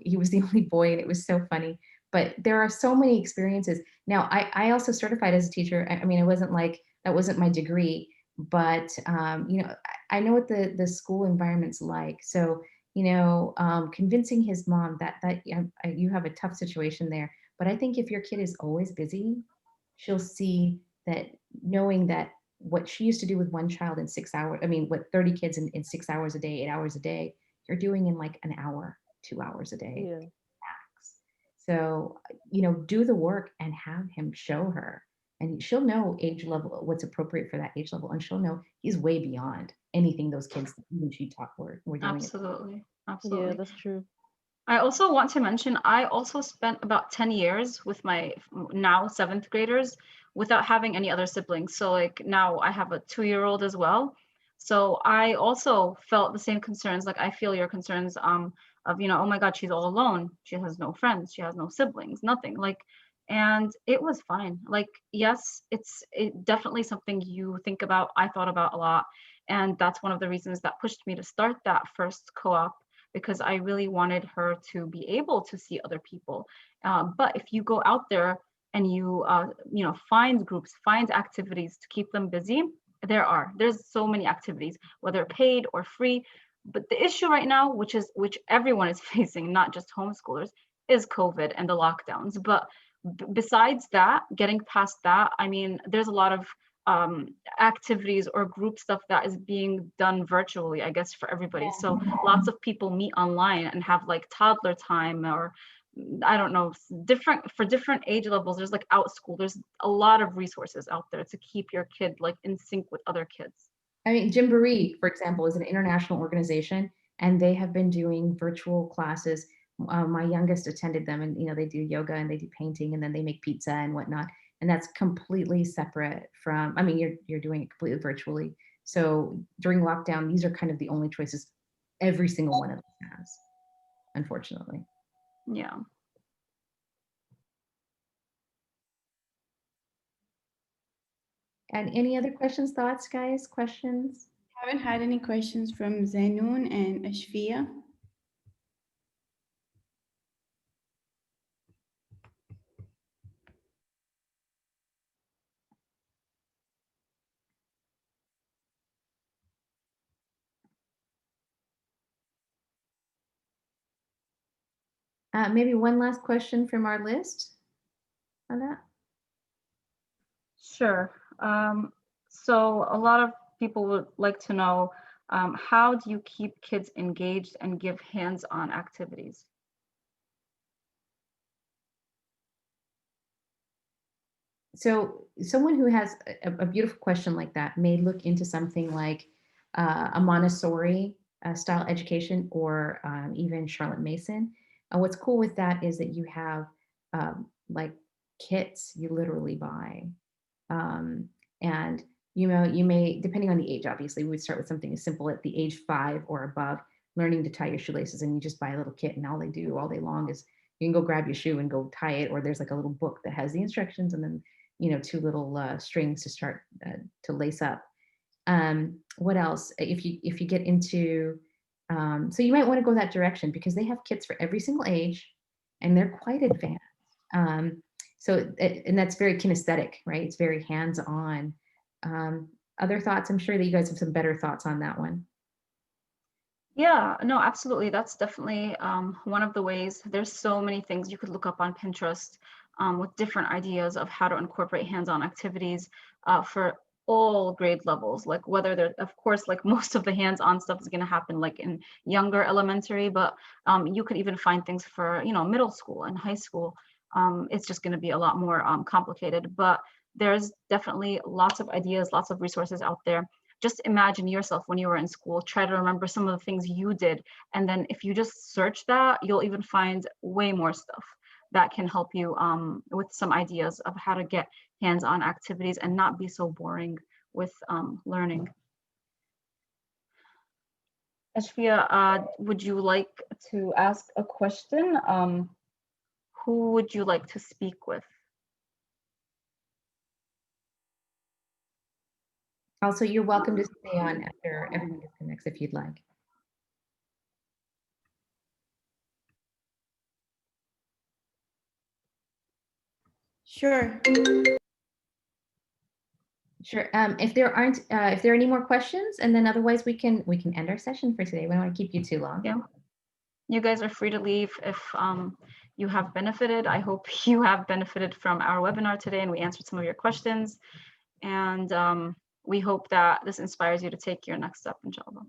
he was the only boy and it was so funny. But there are so many experiences. Now, I also certified as a teacher. I mean, it wasn't like, that wasn't my degree, but, I know what the school environment's like. So, convincing his mom that you have a tough situation there. But I think if your kid is always busy, she'll see that, knowing that what she used to do with one child in 6 hours, I mean, what 30 kids in 6 hours a day, 8 hours a day, you're doing in like an hour, 2 hours a day Yeah. max. So, do the work and have him show her. And she'll know age level, what's appropriate for that age level. And she'll know he's way beyond anything those kids, even she taught, were doing. Absolutely. Yeah, Absolutely. that's true. I also want to mention, I also spent about 10 years with my now 7th graders without having any other siblings. So like now I have a 2-year-old as well. So I also felt the same concerns. Like I feel your concerns of, oh my God, she's all alone. She has no friends. She has no siblings, nothing. Like, and it was fine. Like, yes, it's definitely something you think about. I thought about a lot. And that's one of the reasons that pushed me to start that first co-op, because I really wanted her to be able to see other people. But if you go out there and you find groups, find activities to keep them busy, there's so many activities, whether paid or free. But the issue right now, which everyone is facing, not just homeschoolers, is COVID and the lockdowns. But besides that, getting past that, I mean, there's a lot of activities or group stuff that is being done virtually, I guess, for everybody. So lots of people meet online and have like toddler time, or I don't know, different age levels. There's like OutSchool. There's a lot of resources out there to keep your kid like in sync with other kids. I mean, Gymboree, for example, is an international organization, and they have been doing virtual classes. My youngest attended them, and they do yoga and they do painting, and then they make pizza and whatnot. And that's completely separate from. I mean, you're doing it completely virtually. So during lockdown, these are kind of the only choices every single one of us has, unfortunately. Yeah. And any other questions, thoughts, guys? Questions? Haven't had any questions from Zainoon and Ashfia. Maybe one last question from our list on that. Sure. So a lot of people would like to know, how do you keep kids engaged and give hands-on activities? So someone who has a beautiful question like that may look into something like a Montessori style education, or even Charlotte Mason. What's cool with that is that you have like kits you literally buy. Um, and you may, depending on the age, obviously, we would start with something as simple at the age 5 or above, learning to tie your shoelaces, and you just buy a little kit, and all they do all day long is you can go grab your shoe and go tie it, or there's like a little book that has the instructions, and then 2 little strings to start to lace up. What else? If you get into, so you might want to go that direction, because they have kits for every single age, and they're quite advanced. Um, and that's very kinesthetic, right? It's very hands-on. Other thoughts? I'm sure that you guys have some better thoughts on that one. Yeah, no, absolutely. That's definitely one of the ways. There's so many things you could look up on Pinterest with different ideas of how to incorporate hands-on activities for all grade levels. Like whether they're, of course, like most of the hands-on stuff is going to happen like in younger elementary, but you could even find things for, middle school and high school. It's just going to be a lot more complicated, but there's definitely lots of ideas, lots of resources out there. Just imagine yourself when you were in school, try to remember some of the things you did. And then if you just search that, you'll even find way more stuff that can help you with some ideas of how to get hands-on activities and not be so boring with learning. Ashfia, would you like to ask a question? Who would you like to speak with? Also, you're welcome to stay on after everyone disconnects if you'd like. Sure. Sure. If there are any more questions, and then otherwise we can end our session for today. We don't want to keep you too long. Yeah. You guys are free to leave if you have benefited. I hope you have benefited from our webinar today and we answered some of your questions. And we hope that this inspires you to take your next step, inshallah.